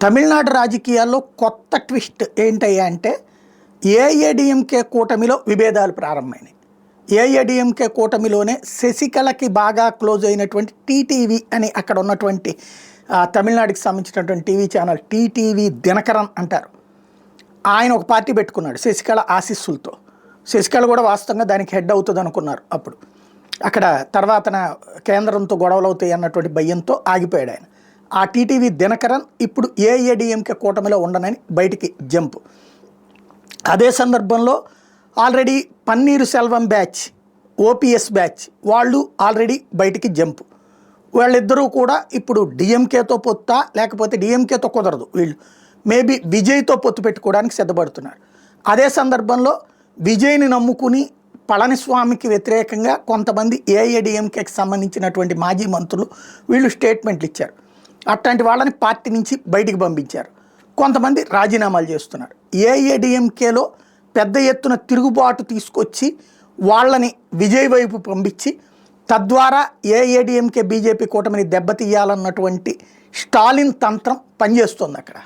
తమిళనాడు రాజకీయాల్లో కొత్త ట్విస్ట్ ఏంటయ్యా అంటే ఏఐఏడిఎంకే కూటమిలో విభేదాలు ప్రారంభమైనాయి. ఏఐఏడిఎంకే కూటమిలోనే శశికళకి బాగా క్లోజ్ అయినటువంటి టీటీవీ అని అక్కడ ఉన్నటువంటి తమిళనాడుకి సంబంధించినటువంటి టీవీ ఛానల్ టీటీవీ దినకరన్ అంటారు. ఆయన ఒక పార్టీ పెట్టుకున్నాడు శశికళ ఆశీస్సులతో. శశికళ కూడా వాస్తవంగా దానికి హెడ్ అవుతుంది అనుకున్నారు. అప్పుడు అక్కడ తర్వాతన కేంద్రంతో గొడవలు అవుతాయి అన్నటువంటి భయంతో ఆగిపోయాడు ఆయన. ఆ టీటీవీ దినకరన్ ఇప్పుడు ఏఐఏడిఎంకే కూటమిలో ఉండనని బయటికి జంప్. అదే సందర్భంలో already paneer Selvam batch, OPS batch వాళ్ళు ఆల్రెడీ బయటికి జంప్. వాళ్ళిద్దరూ కూడా ఇప్పుడు డిఎంకేతో పొత్తా లేకపోతే డిఎంకేతో కుదరదు, వీళ్ళు మేబీ విజయ్తో పొత్తు పెట్టుకోవడానికి సిద్ధపడుతున్నారు. అదే సందర్భంలో విజయ్ని నమ్ముకుని పళనిస్వామికి వ్యతిరేకంగా కొంతమంది ఏఐఏడిఎంకేకి సంబంధించినటువంటి మాజీ మంత్రులు వీళ్ళు స్టేట్మెంట్లు ఇచ్చారు. అట్లాంటి వాళ్ళని పార్టీ నుంచి బయటికి పంపించారు. కొంతమంది రాజీనామాలు చేస్తున్నారు. ఏఐఏడిఎంకేలో పెద్ద ఎత్తున తిరుగుబాటు తీసుకొచ్చి వాళ్ళని విజయ్ వైపు పంపించి తద్వారా ఏఐఏడిఎంకే బీజేపీ కూటమిని దెబ్బతీయాలన్నటువంటి స్టాలిన్ తంత్రం పనిచేస్తుంది అక్కడ.